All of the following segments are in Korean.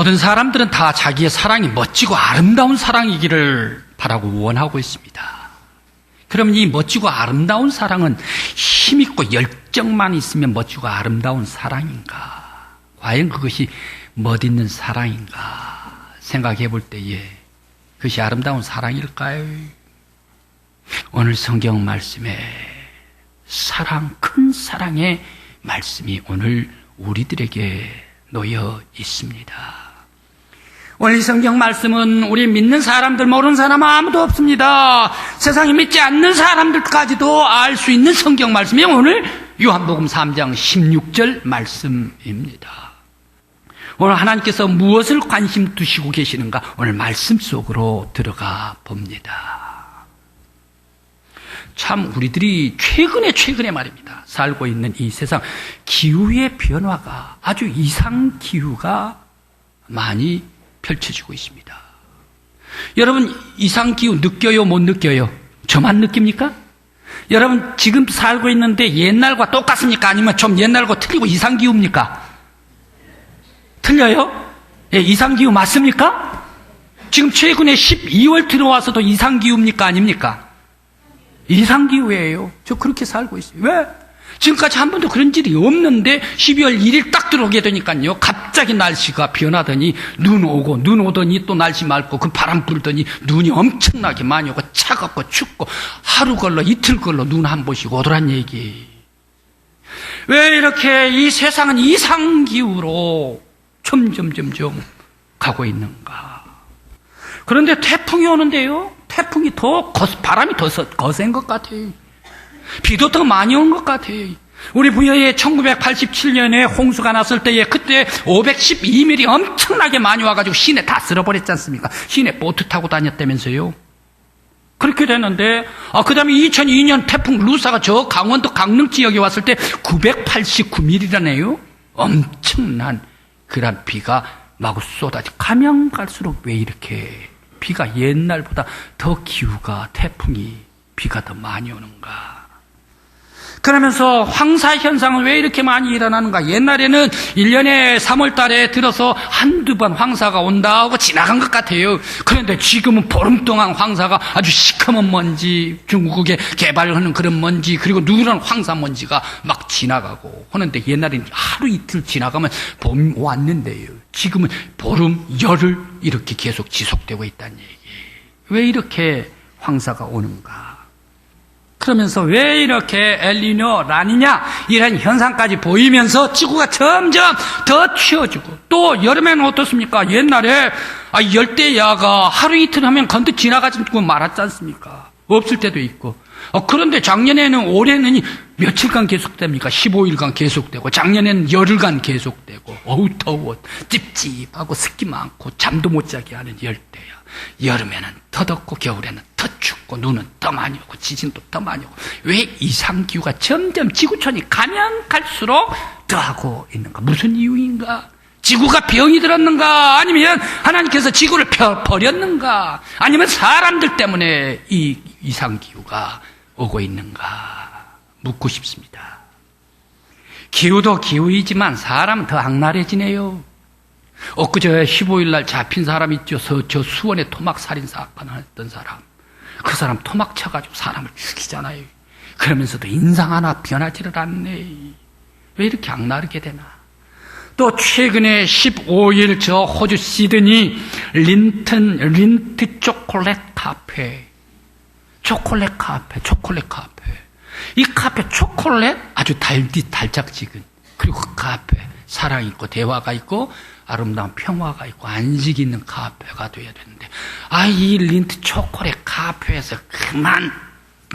모든 사람들은 다 자기의 사랑이 멋지고 아름다운 사랑이기를 바라고 원하고 있습니다. 그럼 이 멋지고 아름다운 사랑은 힘있고 열정만 있으면 멋지고 아름다운 사랑인가? 과연 그것이 멋있는 사랑인가? 생각해 볼 때에 그것이 아름다운 사랑일까요? 오늘 성경 말씀에 큰 사랑의 말씀이 오늘 우리들에게 놓여 있습니다. 오늘 이 성경 말씀은 우리 믿는 사람들, 모르는 사람은 아무도 없습니다. 세상에 믿지 않는 사람들까지도 알 수 있는 성경 말씀이 오늘 요한복음 3장 16절 말씀입니다. 오늘 하나님께서 무엇을 관심 두시고 계시는가? 오늘 말씀 속으로 들어가 봅니다. 참 우리들이 최근에 말입니다. 살고 있는 이 세상 기후의 변화가 아주 이상 기후가 많이 펼쳐지고 있습니다. 여러분 이상 기후 느껴요? 못 느껴요? 저만 느낍니까? 여러분 지금 살고 있는데 옛날과 똑같습니까? 아니면 좀 옛날과 틀리고 이상 기후입니까? 틀려요? 예, 이상 기후 맞습니까? 지금 최근에 12월 들어와서도 이상 기후입니까? 아닙니까? 이상기후예요. 저 그렇게 살고 있어요. 왜? 지금까지 한 번도 그런 일이 없는데 12월 1일 딱 들어오게 되니까요. 갑자기 날씨가 변하더니 눈 오더니 또 날씨 맑고 그 바람 불더니 눈이 엄청나게 많이 오고 차갑고 춥고 하루 걸러 이틀 걸러 눈 한 번씩 오더란 얘기. 왜 이렇게 이 세상은 이상기후로 점점 가고 있는가? 그런데 태풍이 오는데요. 태풍이 바람이 더 거센 것 같아요. 비도 더 많이 온 것 같아요. 우리 부여에 1987년에 홍수가 났을 때에 그때 512mm 엄청나게 많이 와가지고 시내 다 쓸어버렸지 않습니까? 시내 보트 타고 다녔다면서요. 그렇게 됐는데, 그 다음에 2002년 태풍 루사가 저 강원도 강릉 지역에 왔을 때 989mm라네요. 엄청난 그런 비가 마구 쏟아지고 가면 갈수록 왜 이렇게 비가 옛날보다 더 기후가 태풍이 비가 더 많이 오는가? 그러면서 황사 현상은 왜 이렇게 많이 일어나는가? 옛날에는 1년에 3월 달에 들어서 한두 번 황사가 온다 하고 지나간 것 같아요. 그런데 지금은 보름 동안 황사가 아주 시커먼 먼지, 중국에 개발하는 그런 먼지, 그리고 누런 황사 먼지가 막 지나가고 하는데 옛날에는 하루 이틀 지나가면 봄 왔는데요. 지금은 보름, 열흘 이렇게 계속 지속되고 있다는 얘기. 왜 이렇게 황사가 오는가? 그러면서 왜 이렇게 엘니뇨, 라니냐 이런 현상까지 보이면서 지구가 점점 더 추워지고 또 여름에는 어떻습니까? 옛날에 열대야가 하루 이틀 하면 건드 지나가지고 말았지 않습니까? 없을 때도 있고. 그런데 작년에는 올해는 며칠간 계속됩니까? 15일간 계속되고 작년에는 열흘간 계속되고 어우 더워 찝찝하고 습기 많고 잠도 못 자게 하는 열대야. 여름에는 더 덥고 겨울에는 더 춥고 눈은 더 많이 오고 지진도 더 많이 오고 왜 이상기후가 점점 지구촌이 가면 갈수록 더하고 있는가? 무슨 이유인가? 지구가 병이 들었는가? 아니면 하나님께서 지구를 버렸는가? 아니면 사람들 때문에 이 이상기후가 오고 있는가? 묻고 싶습니다. 기후도 기후이지만 사람은 더 악랄해지네요. 엊그제 15일 날 잡힌 사람 있죠. 저 수원에 토막 살인 사건 했던 사람. 그 사람 토막 쳐가지고 사람을 죽이잖아요. 그러면서도 인상 하나 변하지를 않네. 왜 이렇게 악랄하게 되나? 또 최근에 15일 저 호주 시드니 린트 초콜릿 카페. 이 카페 초콜릿 아주 달짝지근. 그리고 그 카페 사랑 있고 대화가 있고 아름다운 평화가 있고 안식 있는 카페가 돼야 되는데 이 린트 초콜릿 카페에서 그만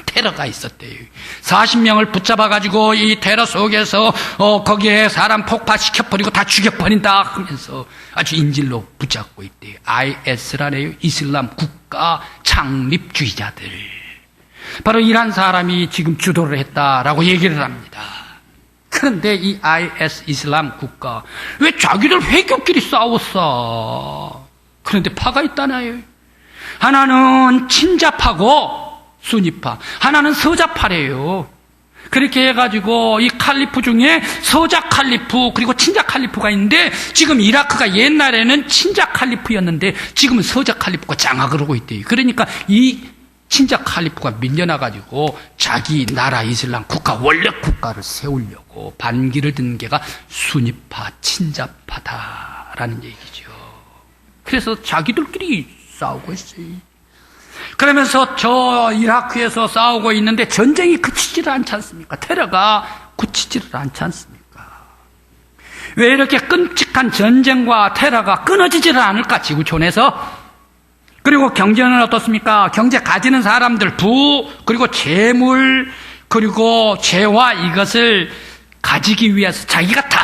테러가 있었대요. 40명을 붙잡아가지고 이 테러 속에서 거기에 사람 폭파시켜버리고 다 죽여버린다 하면서 아주 인질로 붙잡고 있대요. IS라네요. 이슬람 국가 창립주의자들. 바로 이런 사람이 지금 주도를 했다라고 얘기를 합니다. 그런데 이 IS 이슬람 국가 왜 자기들 회교끼리 싸웠어? 그런데 파가 있다나요. 하나는 친자파고 순위파, 하나는 서자파래요. 그렇게 해가지고 이 칼리프 중에 서자 칼리프 그리고 친자 칼리프가 있는데 지금 이라크가 옛날에는 친자 칼리프였는데 지금은 서자 칼리프가 장악을 하고 있대요. 그러니까 이 친자 칼리프가 밀려나가지고 자기 나라 이슬람 국가 원래 국가를 세우려고 반기를 든 게가 수니파 친자파다라는 얘기죠. 그래서 자기들끼리 싸우고 있어요. 그러면서 저 이라크에서 싸우고 있는데 전쟁이 그치지를 않지 않습니까? 테러가 그치지를 않지 않습니까? 왜 이렇게 끔찍한 전쟁과 테러가 끊어지지를 않을까? 지구촌에서. 그리고 경제는 어떻습니까? 경제 가지는 사람들 그리고 재물 그리고 재화 이것을 가지기 위해서 자기가 다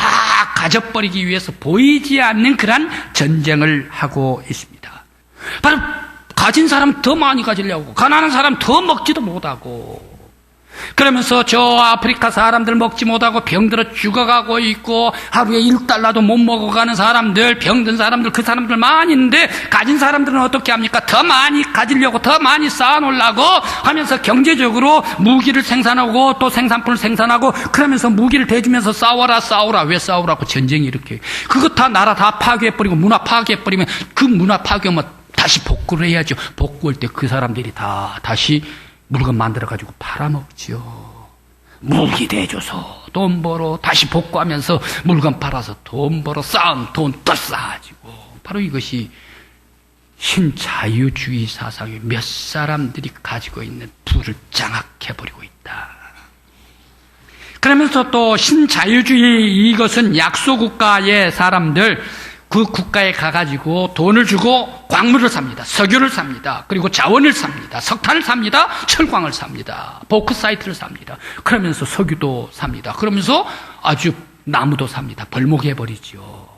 가져버리기 위해서 보이지 않는 그런 전쟁을 하고 있습니다. 바로 가진 사람 더 많이 가지려고 가난한 사람 더 먹지도 못하고 그러면서 저 아프리카 사람들 먹지 못하고 병들어 죽어가고 있고 하루에 1달러도 못 먹어가는 사람들 병든 사람들 그 사람들 많이 있는데 가진 사람들은 어떻게 합니까? 더 많이 가지려고 더 많이 쌓아놓으려고 하면서 경제적으로 무기를 생산하고 또 생산품을 생산하고 그러면서 무기를 대주면서 싸워라 왜 싸우라고 전쟁이 이렇게 그거 다 나라 다 파괴해버리고 문화 파괴해버리면 그 문화 파괴하면 다시 복구를 해야죠. 복구할 때 그 사람들이 다 다시 물건 만들어가지고 팔아먹지요. 무기 대줘서 돈 벌어 다시 복구하면서 물건 팔아서 돈 벌어 쌓은 돈 더 쌓아지고 바로 이것이 신자유주의 사상의 몇 사람들이 가지고 있는 부를 장악해버리고 있다. 그러면서 또 신자유주의 이것은 약소국가의 사람들 그 국가에 가가지고 돈을 주고 광물을 삽니다. 석유를 삽니다. 그리고 자원을 삽니다. 석탄을 삽니다. 철광을 삽니다. 보크사이트를 삽니다. 그러면서 석유도 삽니다. 그러면서 아주 나무도 삽니다. 벌목해버리죠.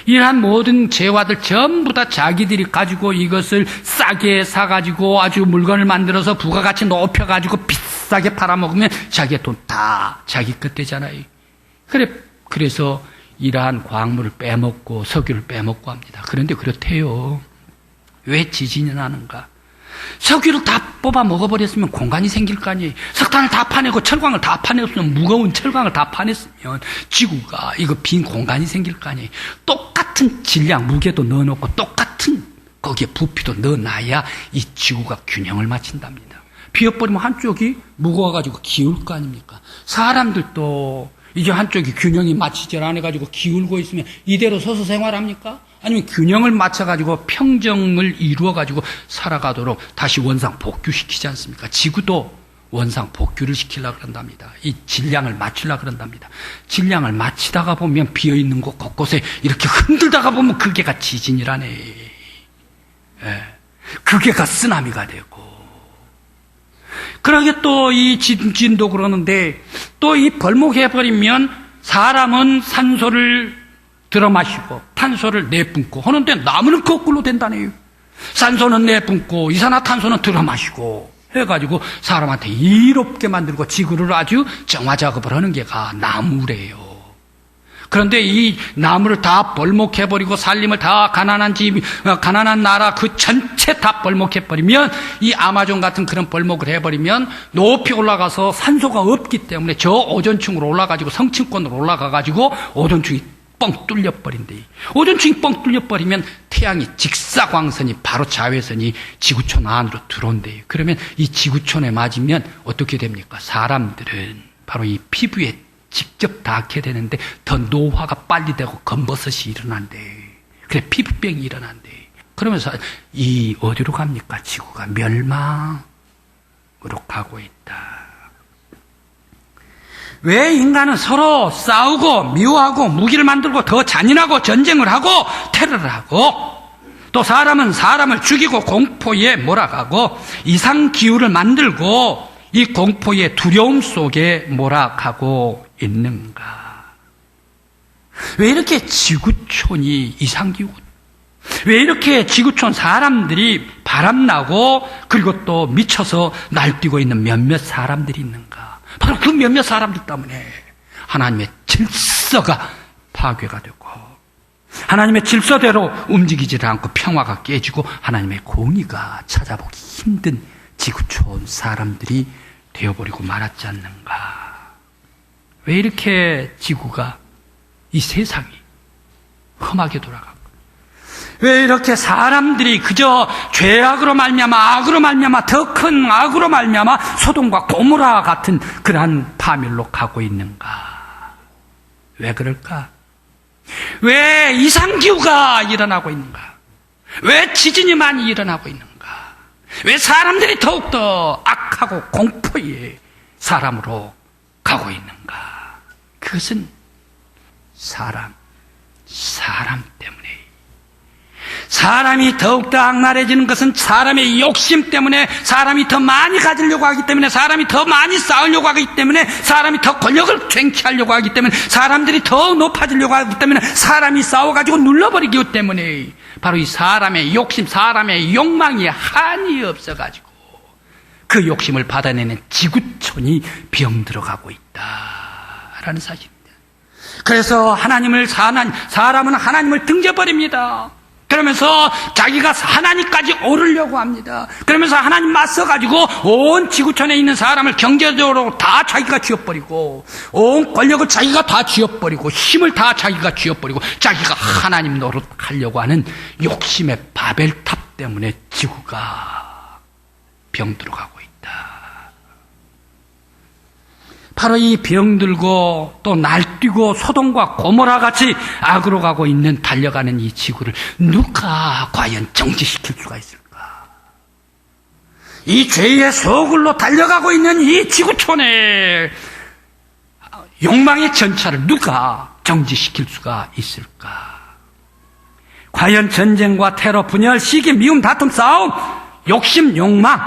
이러한 모든 재화들 전부 다 자기들이 가지고 이것을 싸게 사가지고 아주 물건을 만들어서 부가가치 높여가지고 비싸게 팔아먹으면 자기의 돈 다 자기 것 되잖아요. 그래서 이러한 광물을 빼먹고 석유를 빼먹고 합니다. 그런데 그렇대요. 왜 지진이 나는가? 석유를 다 뽑아 먹어버렸으면 공간이 생길 거 아니에요. 석탄을 다 파내고 철광을 다 파냈으면 무거운 철광을 다 파냈으면 지구가 이거 빈 공간이 생길 거 아니에요. 똑같은 질량 무게도 넣어놓고 똑같은 거기에 부피도 넣어놔야 이 지구가 균형을 맞춘답니다. 비워버리면 한쪽이 무거워가지고 기울 거 아닙니까? 사람들도 이제 한쪽이 균형이 맞추질 않아가지고 기울고 있으면 이대로 서서 생활합니까? 아니면 균형을 맞춰가지고 평정을 이루어가지고 살아가도록 다시 원상 복귀시키지 않습니까? 지구도 원상 복귀를 시키려고 그런답니다. 이 질량을 맞추려고 그런답니다. 질량을 맞추다가 보면 비어있는 곳 곳곳에 이렇게 흔들다가 보면 그게가 지진이라네. 예. 그게가 쓰나미가 되고. 그러게 또 이 지진도 그러는데 또 이 벌목해버리면 사람은 산소를 들어마시고 탄소를 내뿜고 하는데 나무는 거꾸로 된다네요. 산소는 내뿜고 이산화탄소는 들어마시고 해가지고 사람한테 이롭게 만들고 지구를 아주 정화 작업을 하는 게가 나무래요. 그런데 이 나무를 다 벌목해버리고 산림을 다 가난한 나라 그 전체 다 벌목해버리면 이 아마존 같은 그런 벌목을 해버리면 높이 올라가서 산소가 없기 때문에 저 오존층으로 올라가지고 성층권으로 올라가가지고 오존층이 뻥 뚫려버린대. 오존층이 뻥 뚫려버리면 태양이 직사광선이 바로 자외선이 지구촌 안으로 들어온대요. 그러면 이 지구촌에 맞으면 어떻게 됩니까? 사람들은 바로 이 피부에 직접 닿게 되는데 더 노화가 빨리 되고 검버섯이 일어난대. 그래 피부병이 일어난대. 그러면서 이 어디로 갑니까? 지구가 멸망으로 가고 있다. 왜 인간은 서로 싸우고 미워하고 무기를 만들고 더 잔인하고 전쟁을 하고 테러를 하고 또 사람은 사람을 죽이고 공포에 몰아가고 이상기후를 만들고 이 공포의 두려움 속에 몰아가고 있는가? 왜 이렇게 지구촌이 이상기후? 왜 이렇게 지구촌 사람들이 바람나고 그리고 또 미쳐서 날뛰고 있는 몇몇 사람들이 있는가? 바로 그 몇몇 사람들 때문에 하나님의 질서가 파괴가 되고 하나님의 질서대로 움직이지 않고 평화가 깨지고 하나님의 공의가 찾아보기 힘든 지구촌 사람들이 되어버리고 말았지 않는가? 왜 이렇게 지구가, 이 세상이 험하게 돌아가고, 왜 이렇게 사람들이 그저 죄악으로 말미암아, 악으로 말미암아, 더 큰 악으로 말미암아 소돔과 고모라 같은 그러한 파멸로 가고 있는가? 왜 그럴까? 왜 이상기후가 일어나고 있는가? 왜 지진이 많이 일어나고 있는가? 왜 사람들이 더욱더 악하고 공포의 사람으로 가고 있는가? 그것은 사람 때문에. 사람이 더욱더 악랄해지는 것은 사람의 욕심 때문에, 사람이 더 많이 가지려고 하기 때문에, 사람이 더 많이 쌓으려고 하기 때문에, 사람이 더 권력을 쟁취하려고 하기 때문에, 사람들이 더 높아지려고 하기 때문에, 사람이 싸워가지고 눌러버리기 때문에, 바로 이 사람의 욕심, 사람의 욕망이 한이 없어가지고 그 욕심을 받아내는 지구촌이 병들어가고 있다라는 사실입니다. 그래서 사람은 하나님을 등져버립니다. 그러면서 자기가 하나님까지 오르려고 합니다. 그러면서 하나님 맞서가지고 온 지구촌에 있는 사람을 경제적으로 다 자기가 쥐어버리고, 온 권력을 자기가 다 쥐어버리고, 힘을 다 자기가 쥐어버리고, 자기가 하나님 노릇하려고 하는 욕심의 바벨탑 때문에 지구가 병들어가고 있다. 바로 이 병들고 또 날뛰고 소돔과 고모라 같이 악으로 가고 있는, 달려가는 이 지구를 누가 과연 정지시킬 수가 있을까? 이 죄의 소굴로 달려가고 있는 이 지구촌의 욕망의 전차를 누가 정지시킬 수가 있을까? 과연 전쟁과 테러, 분열, 시기, 미움, 다툼, 싸움, 욕심, 욕망,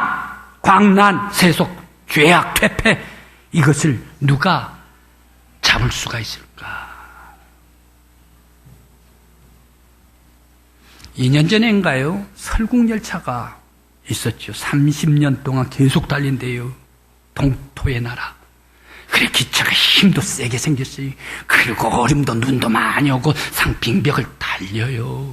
광란, 세속, 죄악, 퇴폐, 이것을 누가 잡을 수가 있을까? 2년 전인가요? 설국열차가 있었죠. 30년 동안 계속 달린대요. 동토의 나라. 그래, 기차가 힘도 세게 생겼어요. 그리고 얼음도 눈도 많이 오고 상빙벽을 달려요.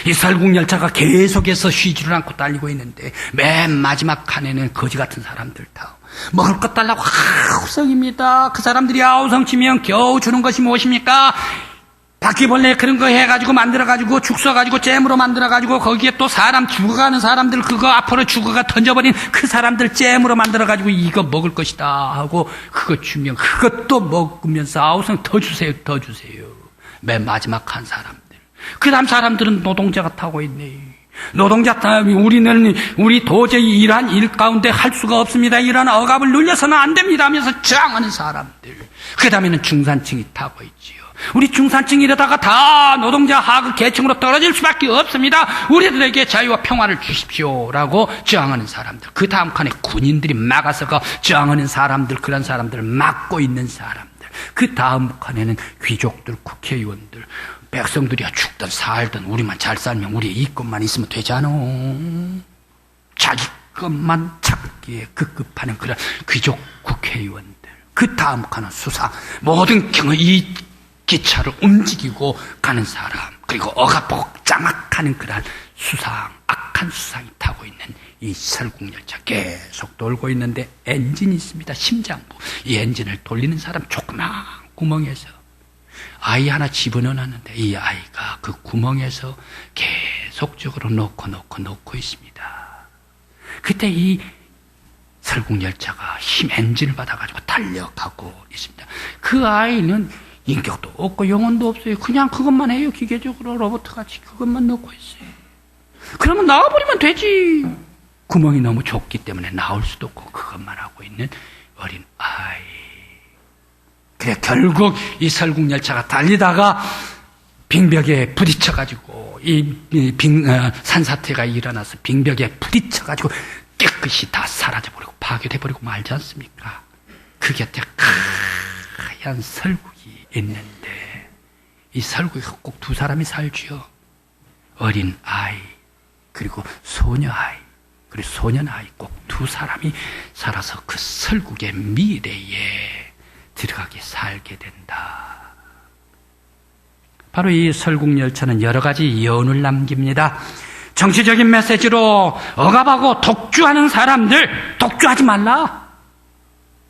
이 설국열차가 계속해서 쉬지를 않고 달리고 있는데, 맨 마지막 칸에는 거지 같은 사람들 다 먹을 것 달라고 아우성입니다. 그 사람들이 아우성치면 겨우 주는 것이 무엇입니까? 바퀴벌레 그런 거 해가지고 만들어가지고 죽서가지고 잼으로 만들어가지고 거기에 또 사람 죽어가는 사람들 그거 앞으로 죽어가 던져버린 그 사람들 잼으로 만들어가지고 이거 먹을 것이다 하고 그거 주면 그것도 먹으면서 아우성 더 주세요, 더 주세요. 맨 마지막 한 사람들. 그 다음 사람들은 노동자가 타고 있네. 노동자, 우리 도저히 일한 일 가운데 할 수가 없습니다. 이런 억압을 눌려서는 안 됩니다 하면서 저항하는 사람들. 그 다음에는 중산층이 타고 있지요. 우리 중산층이 이러다가 다 노동자 하급 계층으로 떨어질 수밖에 없습니다. 우리들에게 자유와 평화를 주십시오라고 저항하는 사람들. 그 다음 칸에 군인들이 막아서가 저항하는 사람들, 그런 사람들을 막고 있는 사람들. 그 다음 칸에는 귀족들, 국회의원들, 백성들이야 죽든 살든 우리만 잘 살면 우리의 이권만 있으면 되잖아. 자기 것만 찾기에 급급하는 그런 귀족 국회의원들. 그 다음 칸은 수사. 모든 경우 이 기차를 움직이고 가는 사람. 그리고 억압하고 장악하는 그런 수상, 악한 수상이 타고 있는 이 설국열차 계속 돌고 있는데 엔진이 있습니다. 심장부. 이 엔진을 돌리는 사람 조그만 구멍에서 아이 하나 집어넣었는데 이 아이가 그 구멍에서 계속적으로 넣고 있습니다. 그때 이 설국열차가 힘 엔진을 받아가지고 달려가고 있습니다. 그 아이는 인격도 없고 영혼도 없어요. 그냥 그것만 해요. 기계적으로 로봇같이 그것만 넣고 있어요. 그러면 나와버리면 되지. 구멍이 너무 좁기 때문에 나올 수도 없고 그것만 하고 있는 어린 아이. 그래 결국 이 설국열차가 달리다가 빙벽에 부딪혀가지고 산사태가 일어나서 빙벽에 부딪혀가지고 깨끗이 다 사라져버리고 파괴돼버리고 말지 않습니까? 그 곁에 하얀 설국이 있는데 이 설국에 꼭 두 사람이 살지요. 어린 아이 그리고 소녀 아이 그리고 소년 아이 꼭 두 사람이 살아서 그 설국의 미래에 들어가게 살게 된다. 바로 이 설국열차는 여러 가지 여운을 남깁니다. 정치적인 메시지로 억압하고 독주하는 사람들 독주하지 말라.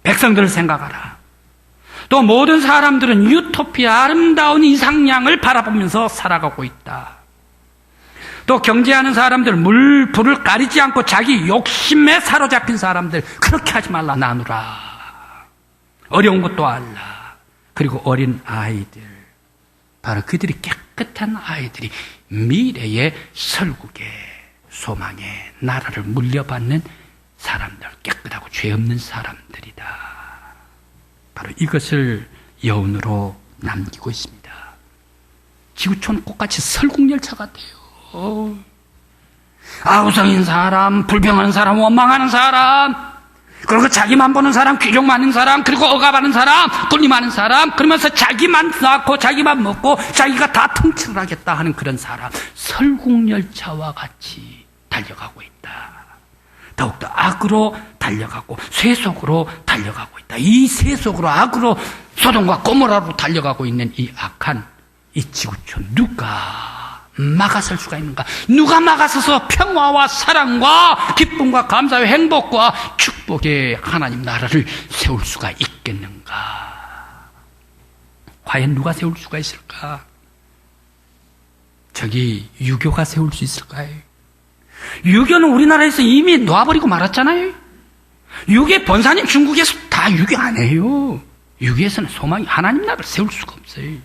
백성들을 생각하라. 또 모든 사람들은 유토피아 아름다운 이상향을 바라보면서 살아가고 있다. 또 경제하는 사람들, 불을 가리지 않고 자기 욕심에 사로잡힌 사람들, 그렇게 하지 말라 나누라. 어려운 것도 알라. 그리고 어린 아이들, 바로 그들이 깨끗한 아이들이 미래의 설국의 소망의 나라를 물려받는 사람들, 깨끗하고 죄 없는 사람들이다. 바로 이것을 여운으로 남기고 있습니다. 지구촌 꽃같이 설국열차 같아요. 아우성인 사람, 불평하는 사람, 원망하는 사람, 그리고 자기만 보는 사람, 귀족 많은 사람, 그리고 억압하는 사람, 군림하는 사람, 그러면서 자기만 낳고 자기만 먹고 자기가 다 통치를 하겠다 하는 그런 사람, 설국열차와 같이 달려가고 있다. 더욱더 악으로 달려가고 쇠속으로 달려가고 있다. 이 쇠속으로 악으로 소돔과 고모라로 달려가고 있는 이 악한 이 지구촌, 누가 막아설 수가 있는가? 누가 막아서서 평화와 사랑과 기쁨과 감사와 행복과 축복의 하나님 나라를 세울 수가 있겠는가? 과연 누가 세울 수가 있을까? 저기 유교가 세울 수 있을까요? 유교는 우리나라에서 이미 놓아버리고 말았잖아요. 유교의 본사님 중국에서 다 유교 안 해요. 유교에서는 소망이 하나님 나라를 세울 수가 없어요.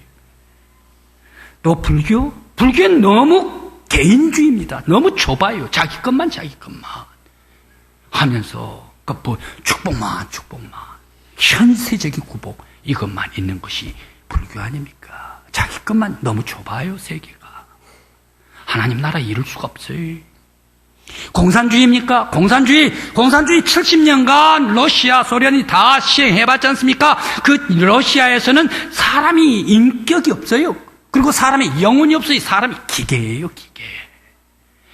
또 불교는 너무 개인주의입니다. 너무 좁아요. 자기 것만 하면서 축복만 현세적인 구복 이것만 있는 것이 불교 아닙니까? 자기 것만 너무 좁아요. 세계가 하나님 나라 이룰 수가 없어요. 공산주의입니까? 공산주의 70년간 러시아, 소련이 다 시행해봤지 않습니까? 그 러시아에서는 사람이 인격이 없어요. 그리고 사람의 영혼이 없어요. 사람이 기계예요, 기계.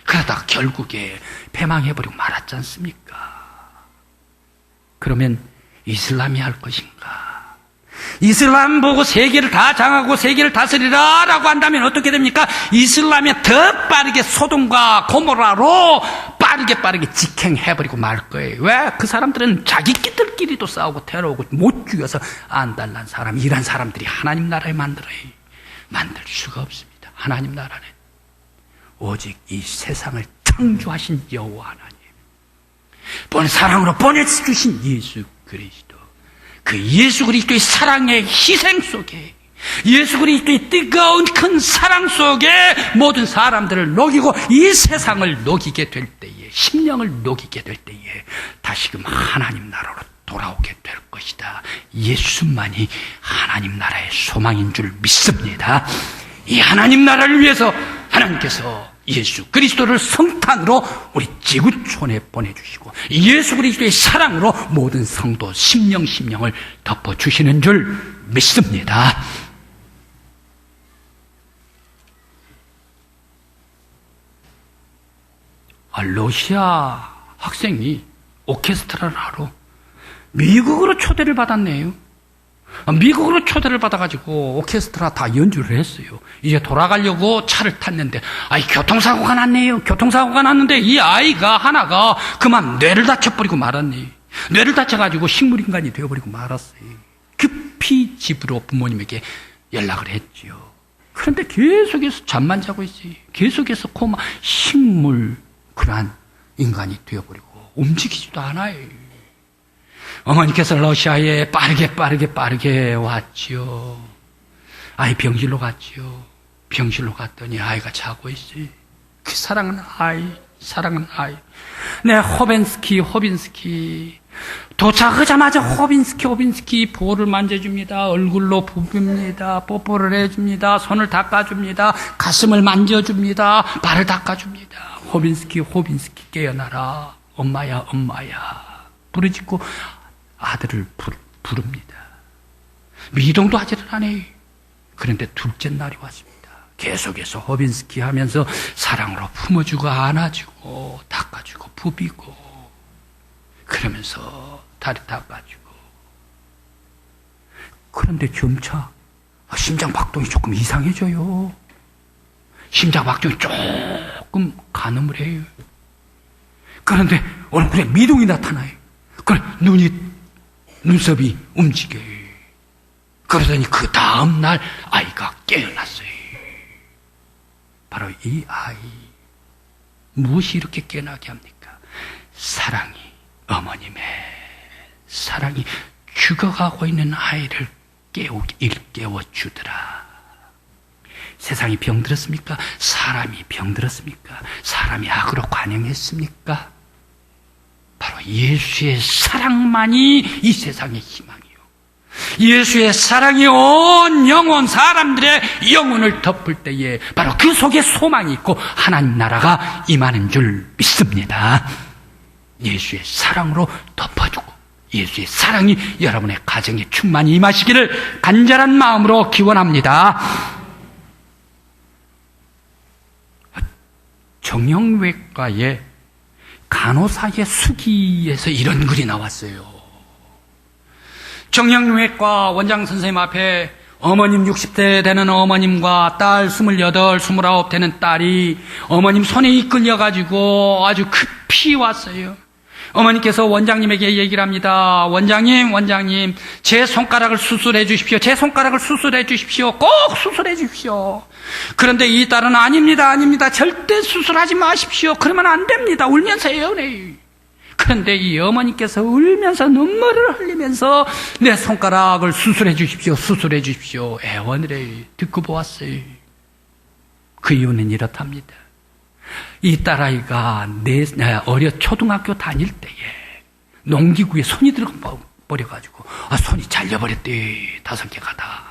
그러다가 결국에 패망해버리고 말았지 않습니까? 그러면 이슬람이 할 것인가? 이슬람 보고 세계를 다 장하고 세계를 다스리라 라고 한다면 어떻게 됩니까? 이슬람이 더 빠르게 소돔과 고모라로 빠르게 직행해버리고 말 거예요. 왜? 그 사람들은 자기끼들끼리도 싸우고 테러하고 못 죽여서 안달난 사람, 이런 사람들이 하나님 나라에 만들 수가 없습니다. 하나님 나라는 오직 이 세상을 창조하신 여호와 하나님, 사랑으로 보내주신 예수 그리스도, 그 예수 그리스도의 사랑의 희생 속에, 예수 그리스도의 뜨거운 큰 사랑 속에 모든 사람들을 녹이고 이 세상을 녹이게 될 때에, 심령을 녹이게 될 때에 다시금 하나님 나라로 돌아오게 될 것이다. 예수만이 하나님 나라의 소망인 줄 믿습니다. 이 하나님 나라를 위해서 하나님께서 예수 그리스도를 성탄으로 우리 지구촌에 보내주시고 예수 그리스도의 사랑으로 모든 성도 심령을 덮어주시는 줄 믿습니다. 러시아 학생이 오케스트라를 하러 미국으로 초대를 받았네요. 미국으로 초대를 받아가지고 오케스트라 다 연주를 했어요. 이제 돌아가려고 차를 탔는데, 교통사고가 났네요. 교통사고가 났는데 이 아이가 하나가 그만 뇌를 다쳐버리고 말았네. 뇌를 다쳐가지고 식물인간이 되어버리고 말았어요. 급히 집으로 부모님에게 연락을 했죠. 그런데 계속해서 잠만 자고 있어요. 계속해서 코마 식물 그러한 인간이 되어버리고 움직이지도 않아요. 어머니께서 러시아에 빠르게 왔죠. 아이 병실로 갔죠. 병실로 갔더니 아이가 자고 있어요. 그 사랑은 아이. 네, 호빈스키. 도착하자마자 호빈스키 볼을 만져줍니다. 얼굴로 부빕니다. 뽀뽀를 해줍니다. 손을 닦아줍니다. 가슴을 만져줍니다. 발을 닦아줍니다. 호빈스키 깨어나라. 엄마야. 부르짖고 아들을 부릅니다. 미동도 하지를 않아요. 그런데 둘째 날이 왔습니다. 계속해서 호빈스키 하면서 사랑으로 품어주고 안아주고 닦아주고 부비고 그러면서 다리 닦아주고. 그런데 점차 심장 박동이 조금 이상해져요. 심장 박동이 조금 가늠을 해요. 그런데 얼굴에 미동이 나타나요. 그래 눈썹이 움직여요. 그러더니 그 다음날 아이가 깨어났어요. 바로 이 아이, 무엇이 이렇게 깨어나게 합니까? 사랑이, 어머님의 사랑이 죽어가고 있는 아이를 일깨워주더라. 세상이 병들었습니까? 사람이 병들었습니까? 사람이 악으로 관영했습니까? 바로 예수의 사랑만이 이 세상의 희망이요. 예수의 사랑이 온 영혼, 사람들의 영혼을 덮을 때에 바로 그 속에 소망이 있고 하나님 나라가 임하는 줄 믿습니다. 예수의 사랑으로 덮어주고 예수의 사랑이 여러분의 가정에 충만히 임하시기를 간절한 마음으로 기원합니다. 정형외과의 간호사의 수기에서 이런 글이 나왔어요. 정형외과 원장 선생님 앞에 어머님 60대 되는 어머님과 딸 28, 29 되는 딸이 어머님 손에 이끌려가지고 아주 급히 왔어요. 어머니께서 원장님에게 얘기를 합니다. 원장님, 제 손가락을 수술해 주십시오. 제 손가락을 수술해 주십시오. 꼭 수술해 주십시오. 그런데 이 딸은 아닙니다. 절대 수술하지 마십시오. 그러면 안 됩니다. 울면서 애원해요. 그런데 이 어머니께서 울면서 눈물을 흘리면서 내 손가락을 수술해 주십시오. 애원을 해요. 듣고 보았어요. 그 이유는 이렇답니다. 이 딸아이가 초등학교 다닐 때에 농기구에 손이 들어가 버려가지고 손이 잘려버렸대. 5개가 다.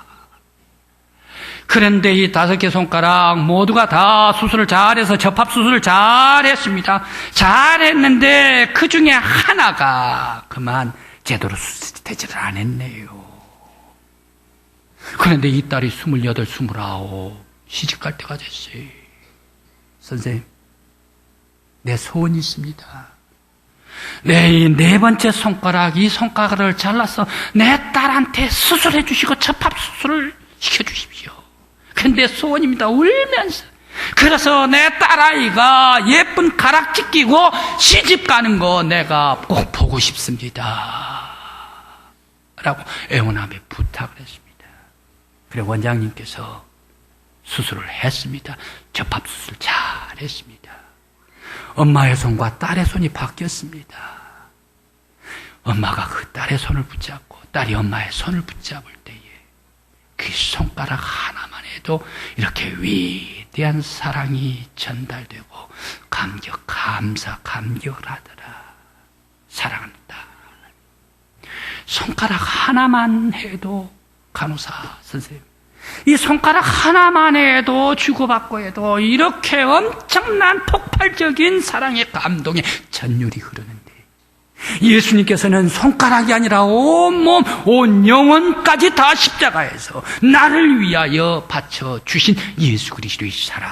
그런데 이 5개 손가락 모두가 다 수술을 잘해서 접합수술을 잘했습니다. 잘했는데 그 중에 하나가 그만 제대로 수술이 되지를 않았네요. 그런데 이 딸이 28, 29 시집갈 때가 됐어요. 선생님, 내 소원이 있습니다. 내 4번째 손가락, 이 손가락을 잘라서 내 딸한테 수술해 주시고 접합수술을 시켜주십시오. 근데 소원입니다. 울면서. 그래서 내 딸아이가 예쁜 가락지 끼고 시집 가는 거 내가 꼭 보고 싶습니다. 라고 애원하며 부탁을 했습니다. 그래 원장님께서 수술을 했습니다. 접합수술 잘 했습니다. 엄마의 손과 딸의 손이 바뀌었습니다. 엄마가 그 딸의 손을 붙잡고 딸이 엄마의 손을 붙잡을 때에 그 손가락 하나만 해도 이렇게 위대한 사랑이 전달되고 감격을 하더라. 사랑하는 딸. 손가락 하나만 해도 간호사 선생님, 이 손가락 하나만 해도 주고받고 해도 이렇게 엄청난 폭발적인 사랑의 감동의 전율이 흐르는데 예수님께서는 손가락이 아니라 온몸, 온 영혼까지 다 십자가에서 나를 위하여 바쳐주신 예수 그리스도의 사랑,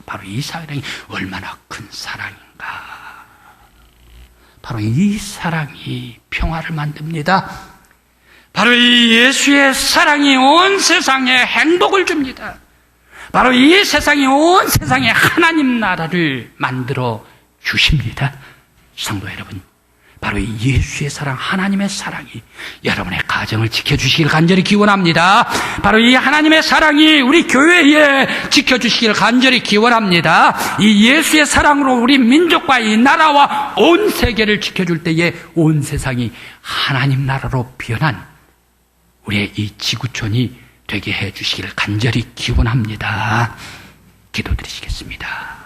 바로 이 사랑이 얼마나 큰 사랑인가. 바로 이 사랑이 평화를 만듭니다. 바로 이 예수의 사랑이 온 세상에 행복을 줍니다. 바로 이 세상이 온 세상에 하나님 나라를 만들어 주십니다. 성도 여러분, 바로 이 예수의 사랑, 하나님의 사랑이 여러분의 가정을 지켜주시길 간절히 기원합니다. 바로 이 하나님의 사랑이 우리 교회에 지켜주시길 간절히 기원합니다. 이 예수의 사랑으로 우리 민족과 이 나라와 온 세계를 지켜줄 때에 온 세상이 하나님 나라로 변한 우리의 이 지구촌이 되게 해주시기를 간절히 기원합니다. 기도드리시겠습니다.